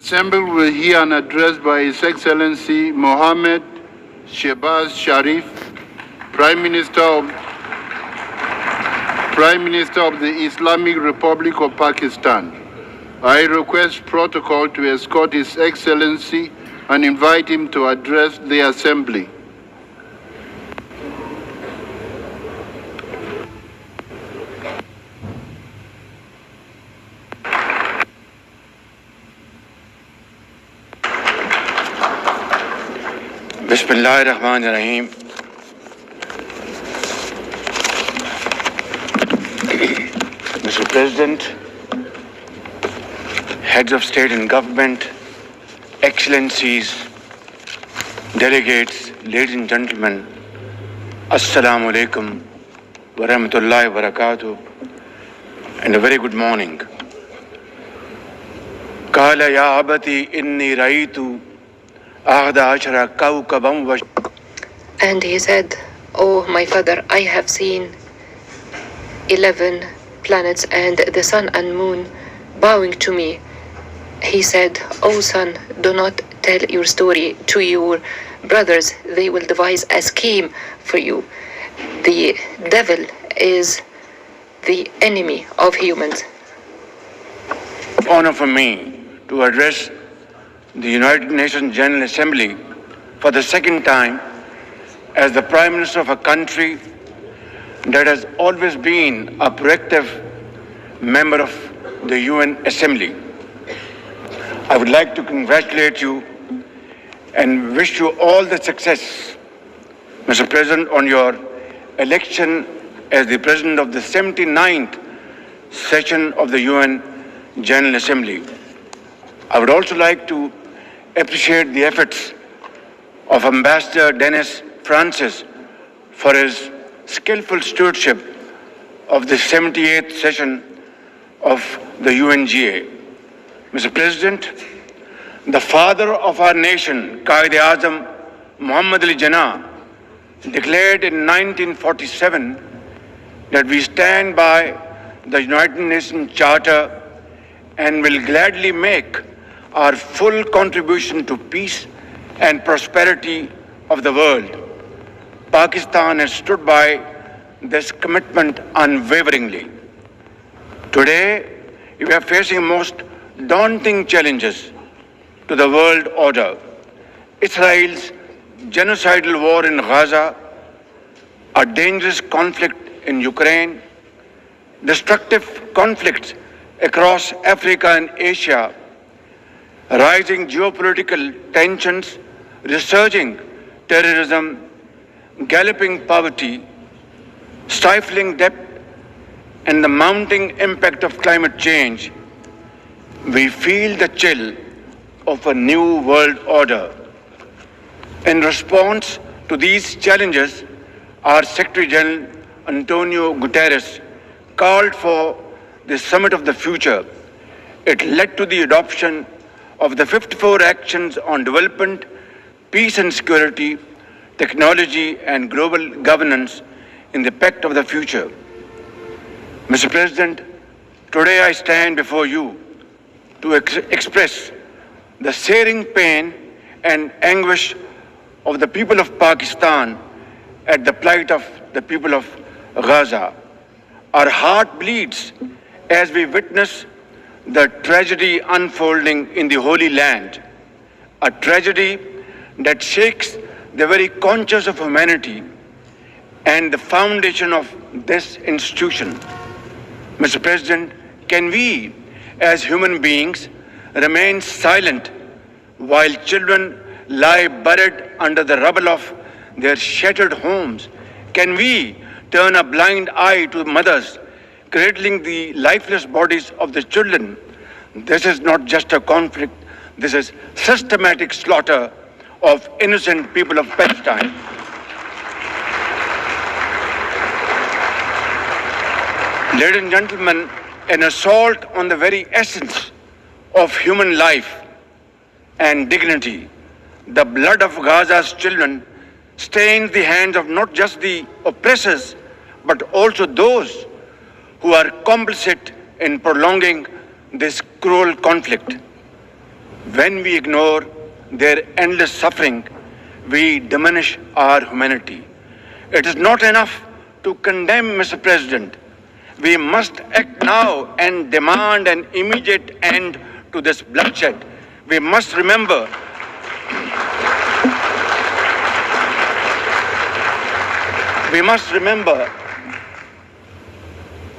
Assemble will hear an address by His Excellency Mohammed Shehbaz Sharif, Prime Minister of the Islamic Republic of Pakistan. I request protocol to escort His Excellency and invite him to address the Assembly. Bismillahirrahmanirrahim. Mr. President, heads of state and government, excellencies, delegates, ladies and gentlemen, Assalamu alaikum wa rahmatullahi wa barakatuh, and a very good morning. Qala ya abati inni raitu and he said, "Oh, my father, I have seen 11 planets and the sun and moon bowing to me." He said, "Oh, son, do not tell your story to your brothers. They will devise a scheme for you. The devil is the enemy of humans." Honor for me to address the United Nations General Assembly for the second time as the Prime Minister of a country that has always been a proactive member of the UN Assembly. I would like to congratulate you and wish you all the success, Mr. President, on your election as the President of the 79th session of the UN General Assembly. I would also like to appreciate the efforts of Ambassador Dennis Francis for his skillful stewardship of the 78th session of the UNGA. Mr. President, the father of our nation, Quaid-e-Azam Muhammad Ali Jinnah, declared in 1947 that we stand by the United Nations Charter and will gladly make our full contribution to peace and prosperity of the world. Pakistan has stood by this commitment unwaveringly. Today, we are facing most daunting challenges to the world order. Israel's genocidal war in Gaza, a dangerous conflict in Ukraine, destructive conflicts across Africa and Asia, rising geopolitical tensions, resurging terrorism, galloping poverty, stifling debt, and the mounting impact of climate change, we feel the chill of a new world order. In response to these challenges, our Secretary General Antonio Guterres called for the Summit of the Future. It led to the adoption of the 54 actions on development, peace and security, technology and global governance in the Pact of the Future. Mr. President, today I stand before you to express the searing pain and anguish of the people of Pakistan at the plight of the people of Gaza. Our heart bleeds as we witness the tragedy unfolding in the Holy Land, a tragedy that shakes the very conscience of humanity and the foundation of this institution. Mr. President, can we as human beings remain silent while children lie buried under the rubble of their shattered homes? Can we turn a blind eye to mothers cradling the lifeless bodies of the children? This is not just a conflict, this is systematic slaughter of innocent people of Palestine. Ladies and gentlemen, an assault on the very essence of human life and dignity. The blood of Gaza's children stains the hands of not just the oppressors, but also those who are complicit in prolonging this cruel conflict. When we ignore their endless suffering, we diminish our humanity. It is not enough to condemn, Mr. President. We must act now and demand an immediate end to this bloodshed. We must remember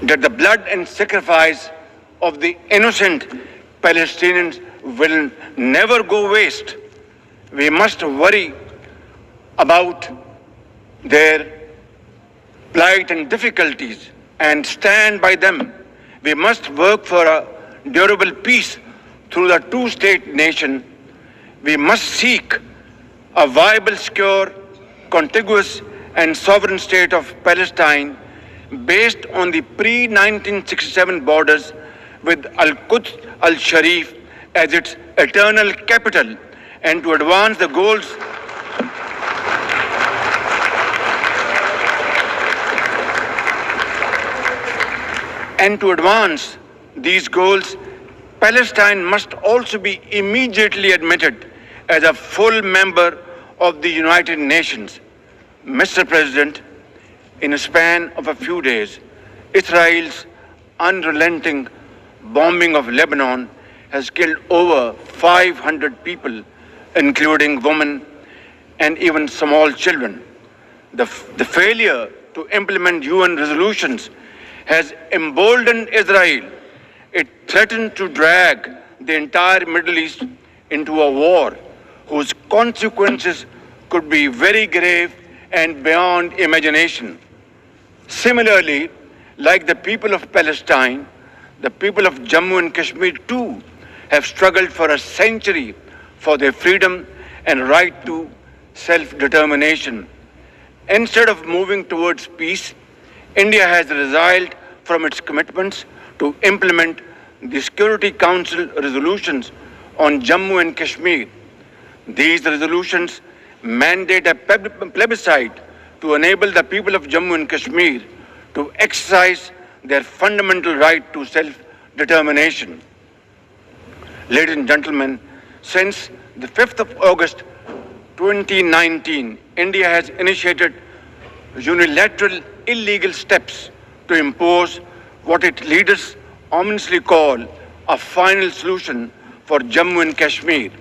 that the blood and sacrifice of the innocent Palestinians will never go waste. We must worry about their plight and difficulties and stand by them. We must work for a durable peace through the two-state nation. We must seek a viable, secure, contiguous and sovereign state of Palestine based on the pre-1967 borders with Al-Quds al-Sharif as its eternal capital, and to advance the goals these goals, Palestine must also be immediately admitted as a full member of the United Nations. Mr. President, in a span of a few days, Israel's unrelenting bombing of Lebanon has killed over 500 people, including women and even small children. The failure to implement UN resolutions has emboldened Israel. It threatened to drag the entire Middle East into a war whose consequences could be very grave and beyond imagination. Similarly, like the people of Palestine, the people of Jammu and Kashmir too have struggled for a century for their freedom and right to self-determination. Instead of moving towards peace, India has resiled from its commitments to implement the Security Council resolutions on Jammu and Kashmir. These resolutions mandate a plebiscite to enable the people of Jammu and Kashmir to exercise their fundamental right to self-determination. Ladies and gentlemen, since the 5th of August 2019, India has initiated unilateral illegal steps to impose what its leaders ominously call a final solution for Jammu and Kashmir.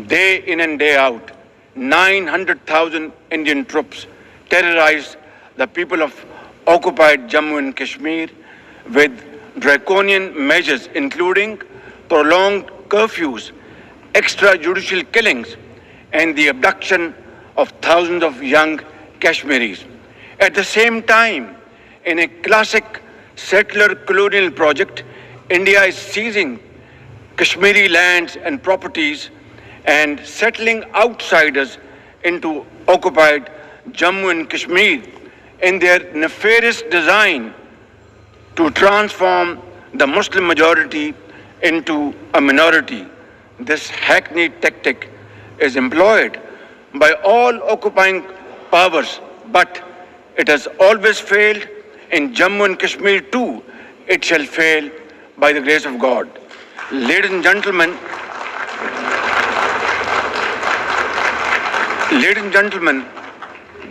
Day in and day out, 900,000 Indian troops terrorized the people of occupied Jammu and Kashmir with draconian measures including prolonged curfews, extrajudicial killings, and the abduction of thousands of young Kashmiris. At the same time, in a classic settler colonial project, India is seizing Kashmiri lands and properties and settling outsiders into occupied Jammu and Kashmir in their nefarious design to transform the Muslim majority into a minority. This hackneyed tactic is employed by all occupying powers, but it has always failed in Jammu and Kashmir too. It shall fail by the grace of God. Ladies and gentlemen,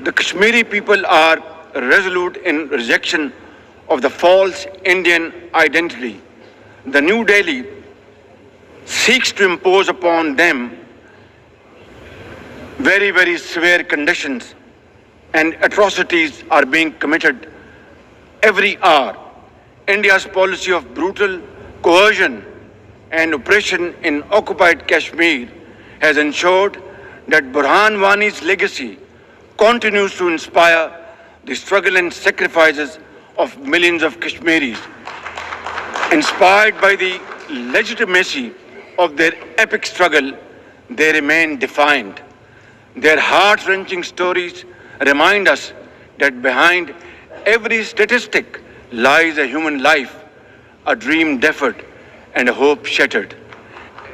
the Kashmiri people are resolute in rejection of the false Indian identity. The New Delhi seeks to impose upon them very, very severe conditions, and atrocities are being committed every hour. India's policy of brutal coercion and oppression in occupied Kashmir has ensured that Burhan Wani's legacy continues to inspire the struggle and sacrifices of millions of Kashmiris. Inspired by the legitimacy of their epic struggle, they remain defiant. Their heart-wrenching stories remind us that behind every statistic lies a human life, a dream deferred, and a hope shattered.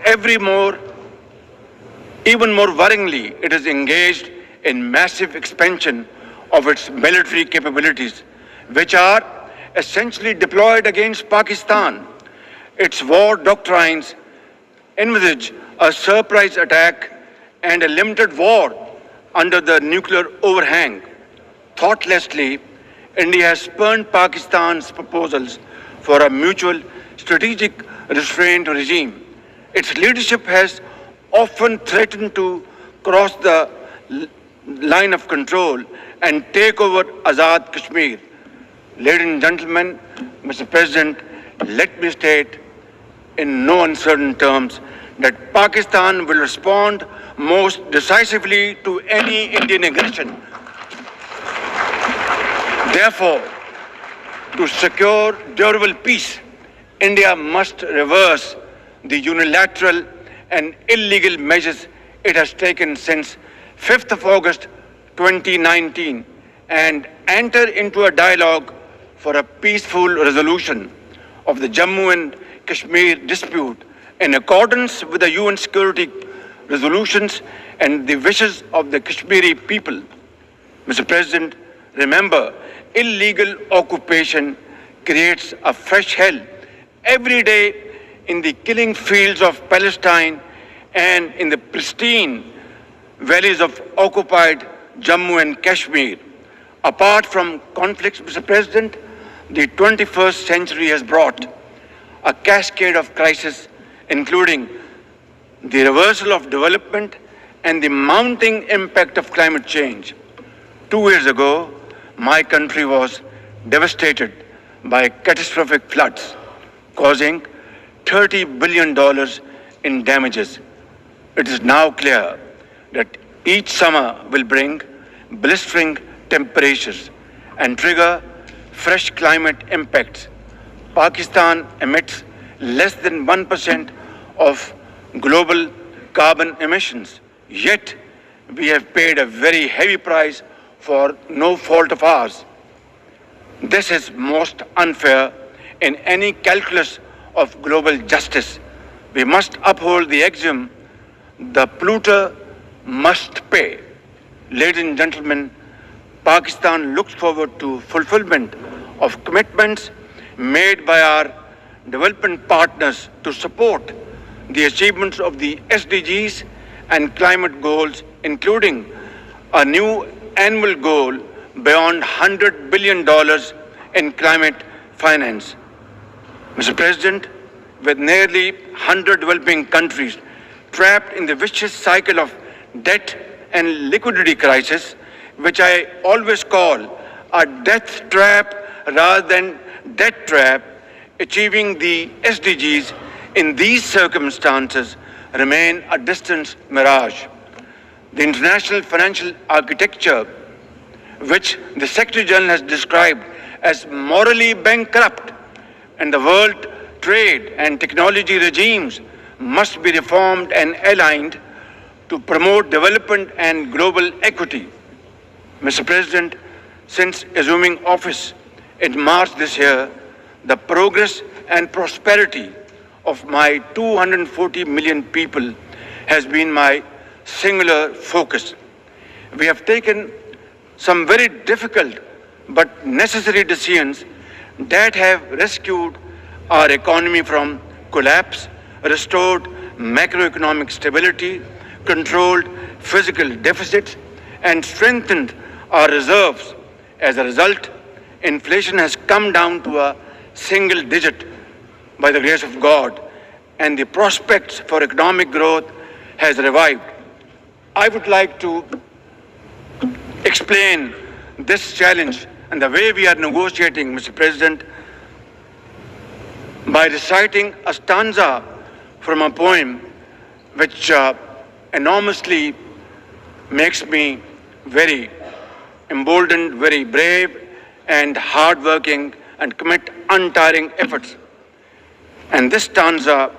Even more worryingly, it is engaged in massive expansion of its military capabilities, which are essentially deployed against Pakistan. Its war doctrines envisage a surprise attack, and a limited war under the nuclear overhang. Thoughtlessly, India has spurned Pakistan's proposals for a mutual strategic restraint regime. Its leadership has often threatened to cross the line of control and take over Azad Kashmir. Ladies and gentlemen, Mr. President, let me state in no uncertain terms that Pakistan will respond most decisively to any Indian aggression. Therefore, to secure durable peace, India must reverse the unilateral and illegal measures it has taken since 5th of August 2019 and enter into a dialogue for a peaceful resolution of the Jammu and Kashmir dispute in accordance with the UN security resolutions and the wishes of the Kashmiri people. Mr. President, remember, illegal occupation creates a fresh hell every day in the killing fields of Palestine and in the pristine valleys of occupied Jammu and Kashmir. Apart from conflicts, Mr. President, the 21st century has brought a cascade of crises, including the reversal of development and the mounting impact of climate change. 2 years ago, my country was devastated by catastrophic floods, causing $30 billion in damages. It is now clear that each summer will bring blistering temperatures and trigger fresh climate impacts. Pakistan emits less than 1% of global carbon emissions. Yet, we have paid a very heavy price for no fault of ours. This is most unfair in any calculus of global justice. We must uphold the axiom, the polluter must pay. Ladies and gentlemen, Pakistan looks forward to fulfillment of commitments made by our development partners to support the achievements of the SDGs and climate goals, including a new annual goal beyond $100 billion in climate finance. Mr. President, with nearly 100 developing countries trapped in the vicious cycle of debt and liquidity crisis, which I always call a death trap rather than debt trap, achieving the SDGs in these circumstances remain a distant mirage. The international financial architecture, which the Secretary General has described as morally bankrupt, and the world trade and technology regimes must be reformed and aligned to promote development and global equity. Mr. President, since assuming office in March this year, the progress and prosperity of my 240 million people has been my singular focus. We have taken some very difficult but necessary decisions that have rescued our economy from collapse, restored macroeconomic stability, controlled fiscal deficits, and strengthened our reserves. As a result, inflation has come down to a single digit by the grace of God, and the prospects for economic growth has revived. I would like to explain this challenge and the way we are negotiating, Mr. President, by reciting a stanza from a poem which enormously makes me very emboldened, very brave, and hardworking, and commit untiring efforts. And this stanza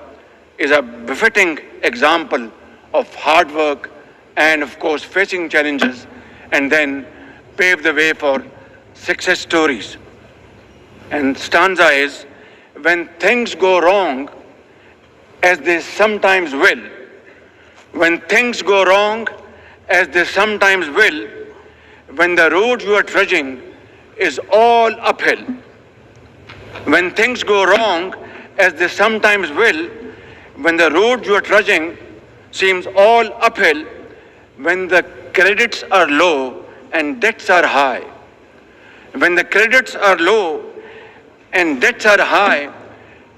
is a befitting example of hard work and, of course, facing challenges, and then pave the way for success stories. And stanza is, when things go wrong, as they sometimes will, when things go wrong, as they sometimes will, when the road you are trudging is all uphill, when things go wrong, as they sometimes will, when the road you are trudging seems all uphill when the credits are low and debts are high. When the credits are low and debts are high,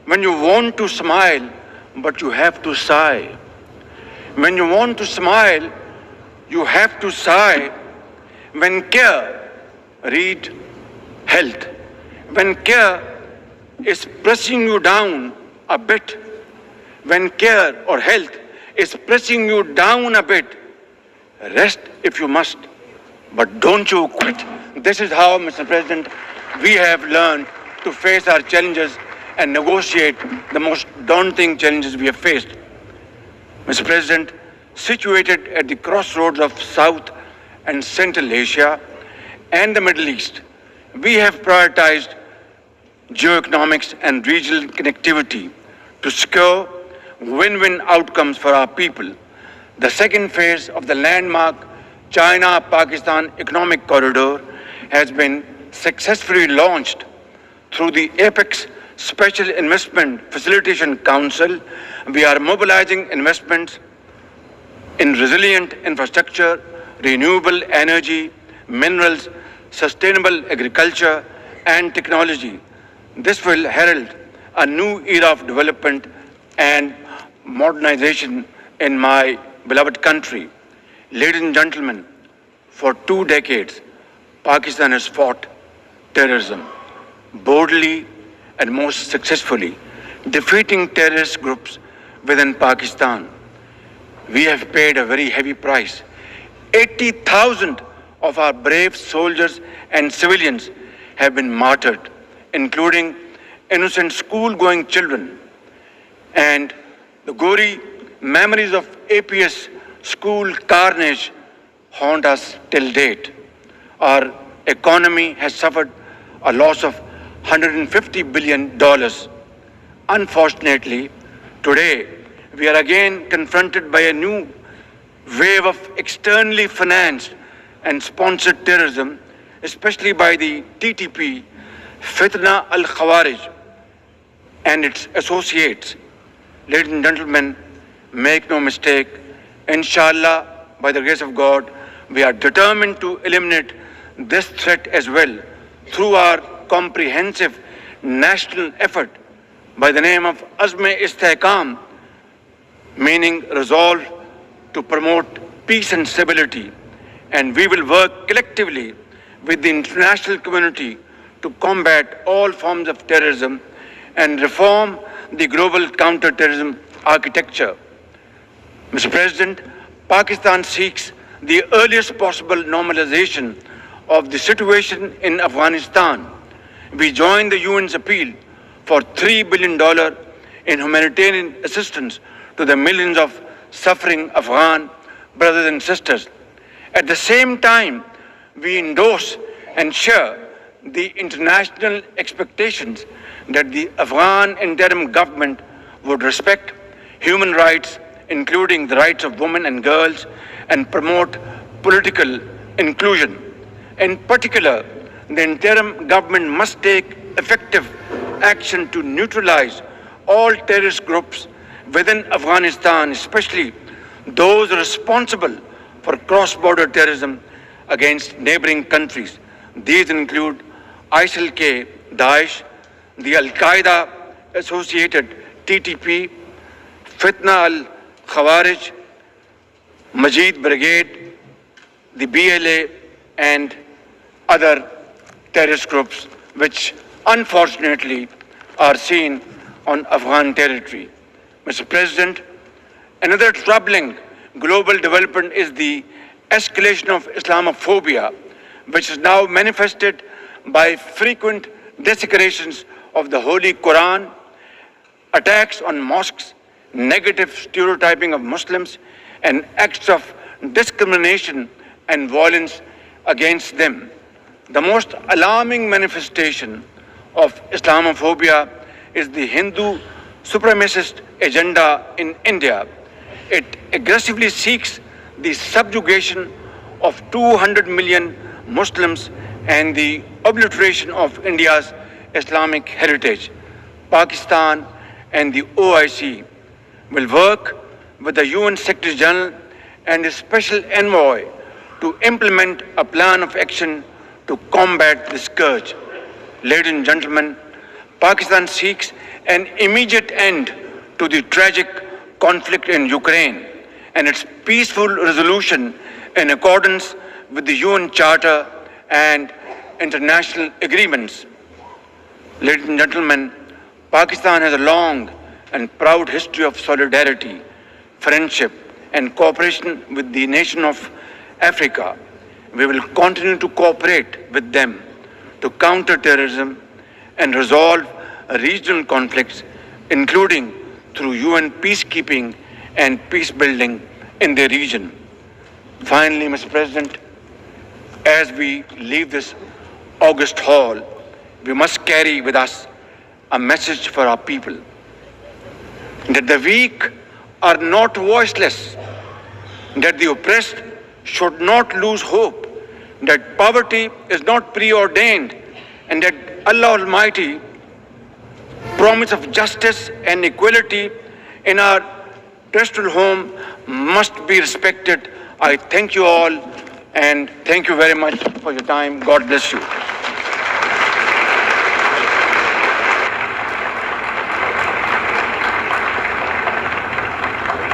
when you want to smile, but you have to sigh. When you want to smile, you have to sigh. When care, read health. When care is pressing you down a bit, when care or health is pressing you down a bit, rest if you must, but don't you quit. This is how, Mr. President, we have learned to face our challenges and negotiate the most daunting challenges we have faced. Mr. President, situated at the crossroads of South and Central Asia and the Middle East, we have prioritized geoeconomics and regional connectivity to secure win-win outcomes for our people. The second phase of the landmark China-Pakistan Economic Corridor has been successfully launched through the Apex Special Investment Facilitation Council. We are mobilizing investments in resilient infrastructure, renewable energy, minerals, sustainable agriculture, and technology. This will herald a new era of development and modernization in my beloved country. Ladies and gentlemen, for 2 decades, Pakistan has fought terrorism boldly and most successfully, defeating terrorist groups within Pakistan. We have paid a very heavy price. 80,000 of our brave soldiers and civilians have been martyred, including innocent school-going children. And the gory memories of APS school carnage haunt us till date. Our economy has suffered a loss of $150 billion. Unfortunately, today we are again confronted by a new wave of externally financed and sponsored terrorism, especially by the TTP, Fitna al-Khawarij, and its associates. Ladies and gentlemen, make no mistake, inshallah, by the grace of God, we are determined to eliminate this threat as well through our comprehensive national effort by the name of Azm-e-Istehkam, meaning resolve to promote peace and stability. And we will work collectively with the international community to combat all forms of terrorism and reform the global counter-terrorism architecture. Mr. President, Pakistan seeks the earliest possible normalization of the situation in Afghanistan. We join the UN's appeal for $3 billion in humanitarian assistance to the millions of suffering Afghan brothers and sisters. At the same time, we endorse and share the international expectations that the Afghan interim government would respect human rights, including the rights of women and girls, and promote political inclusion. In particular, the interim government must take effective action to neutralize all terrorist groups within Afghanistan, especially those responsible for cross-border terrorism against neighboring countries. These include ISIL-K, Daesh, the Al-Qaeda associated TTP, Fitna al-Khawarij, Majid Brigade, the BLA, and other terrorist groups which unfortunately are seen on Afghan territory. Mr. President, another troubling global development is the escalation of Islamophobia, which is now manifested by frequent desecrations of the Holy Quran, attacks on mosques, negative stereotyping of Muslims, and acts of discrimination and violence against them. The most alarming manifestation of Islamophobia is the Hindu supremacist agenda in India. It aggressively seeks the subjugation of 200 million Muslims and the obliteration of India's Islamic heritage. Pakistan and the OIC will work with the UN Secretary General and his special envoy to implement a plan of action to combat the scourge. Ladies and gentlemen, Pakistan seeks an immediate end to the tragic conflict in Ukraine and its peaceful resolution in accordance with the UN Charter and international agreements. Ladies and gentlemen, Pakistan has a long and proud history of solidarity, friendship, and cooperation with the nation of Africa. We will continue to cooperate with them to counter terrorism and resolve regional conflicts, including through UN peacekeeping and peace building in the region. Finally, Mr. President, as we leave this August hall, we must carry with us a message for our people that the weak are not voiceless, that the oppressed should not lose hope, that poverty is not preordained, and that Allah Almighty promise of justice and equality in our terrestrial home must be respected. I thank you all and thank you very much for your time. God bless you.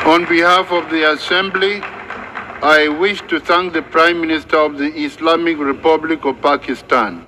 On behalf of the Assembly, I wish to thank the Prime Minister of the Islamic Republic of Pakistan.